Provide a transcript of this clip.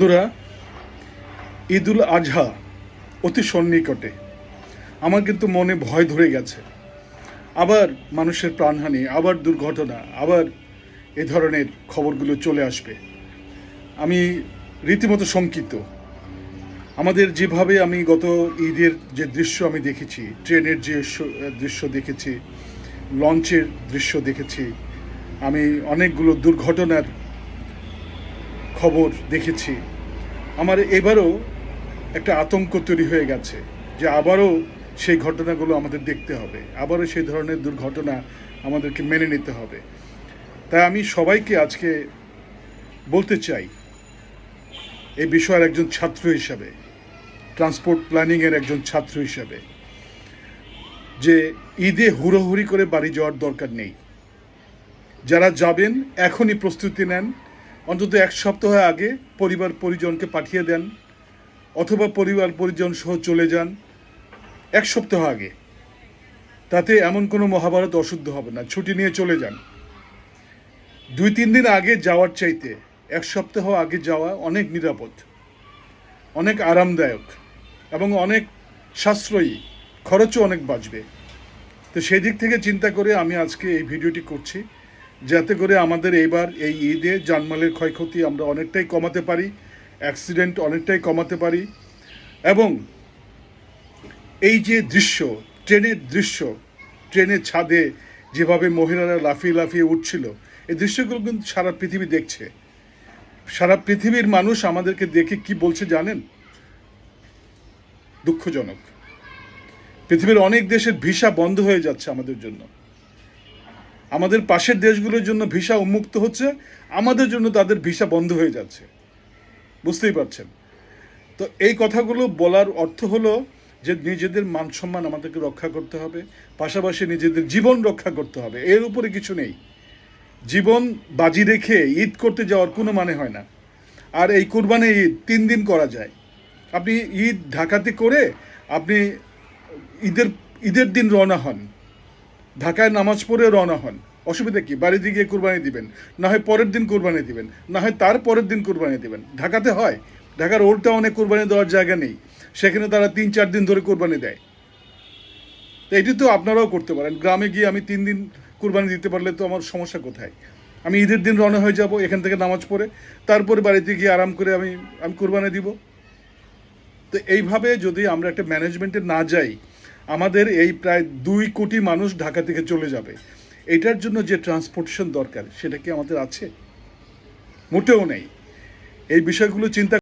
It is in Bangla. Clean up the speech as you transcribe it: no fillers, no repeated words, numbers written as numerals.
বন্ধুরা, ঈদুল আজহা অতি সন্নিকটে। আমার কিন্তু মনে ভয় ধরে গেছে। আবার মানুষের প্রাণহানি, আবার দুর্ঘটনা, আবার এ ধরনের খবরগুলো চলে আসবে। আমি রীতিমতো শঙ্কিত। আমাদের যেভাবে আমি গত ঈদের যে দৃশ্য আমি দেখেছি, ট্রেনের যে দৃশ্য দেখেছি, লঞ্চের দৃশ্য দেখেছি, আমি অনেকগুলো দুর্ঘটনার খবর দেখেছি। আমার এবারও একটা আতঙ্ক তৈরি হয়ে গেছে যে আবারও সেই ঘটনাগুলো আমাদের দেখতে হবে, আবারও সেই ধরনের দুর্ঘটনা আমাদেরকে মেনে নিতে হবে। তাই আমি সবাইকে আজকে বলতে চাই, এই বিষয়ের একজন ছাত্র হিসাবে, ট্রান্সপোর্ট প্ল্যানিংয়ের একজন ছাত্র হিসাবে, যে ঈদে হুড়োহুড়ি করে বাড়ি যাওয়ার দরকার নেই। যারা যাবেন এখনই প্রস্তুতি নেন, অন্তত এক সপ্তাহ আগে পরিবার পরিজনকে পাঠিয়ে দেন, অথবা পরিবার পরিজন সহ চলে যান এক সপ্তাহ আগে। তাতে এমন কোনো মহাভারত অশুদ্ধ হবে না। ছুটি নিয়ে চলে যান। 2-3 দিন আগে যাওয়ার চাইতে এক সপ্তাহ আগে যাওয়া অনেক নিরাপদ, অনেক আরামদায়ক এবং অনেক সাশ্রয়ী, খরচও অনেক বাঁচবে। তো সেই দিক থেকে চিন্তা করে আমি আজকে এই ভিডিওটি করছি, যাতে করে আমাদের এইবার এই ঈদে জানমালের ক্ষয়ক্ষতি আমরা অনেকটাই কমাতে পারি, অ্যাক্সিডেন্ট অনেকটাই কমাতে পারি, এবং এই যে দৃশ্য, ট্রেনের দৃশ্য, ট্রেনের ছাদে যেভাবে মহিলারা লাফিয়ে লাফিয়ে উঠছিল, এই দৃশ্যগুলো কিন্তু সারা পৃথিবী দেখছে। সারা পৃথিবীর মানুষ আমাদেরকে দেখে কি বলছে জানেন? দুঃখজনক। পৃথিবীর অনেক দেশের ভিসা বন্ধ হয়ে যাচ্ছে আমাদের জন্য। আমাদের পাশের দেশগুলোর জন্য ভিসা উন্মুক্ত হচ্ছে, আমাদের জন্য তাদের ভিসা বন্ধ হয়ে যাচ্ছে। বুঝতেই পারছেন। তো এই কথাগুলো বলার অর্থ হলো যে নিজেদের মান সম্মান আমাদেরকে রক্ষা করতে হবে, পাশাপাশি নিজেদের জীবন রক্ষা করতে হবে। এর উপরে কিছু নেই। জীবন বাজি রেখে ঈদ করতে যাওয়ার কোনো মানে হয় না। আর এই কুরবানি ঈদ 3 দিন করা যায়। আপনি ঈদ ঢাকাতে করে আপনি ঈদের ঈদের দিন রওনা হন, ঢাকায় নামাজ পড়ে রওনা হন, অসুবিধা কি? বাড়িতে গিয়ে কুরবানি দিবেন, না হয় পরের দিন কুরবানি দিবেন, না হয় তার পরের দিন কুরবানি দিবেন। ঢাকাতে হয়, ঢাকার ওল্ড টাউনে কুরবানি দেওয়ার জায়গা নেই, সেখানে তারা 3-4 দিন ধরে কুরবানি দেয়। তো এটি তো আপনারাও করতে পারেন। গ্রামে গিয়ে আমি 3 দিন কুরবানি দিতে পারলে তো আমার সমস্যা কোথায়? আমি ঈদের দিন রওনা হয়ে যাব এখান থেকে নামাজ পড়ে, তারপরে বাড়িতে গিয়ে আরাম করে আমি আমি কুরবানি দিব। তো এইভাবে যদি আমরা একটা ম্যানেজমেন্টে না যাই, আমাদের এই প্রায় 2 কোটি মানুষ ঢাকা থেকে চলে যাবে। এটার জন্য যে ট্রান্সপোর্টেশন দরকার, সেটা কি আমাদের আছে? মোটেও নেই। এই বিষয়গুলো চিন্তা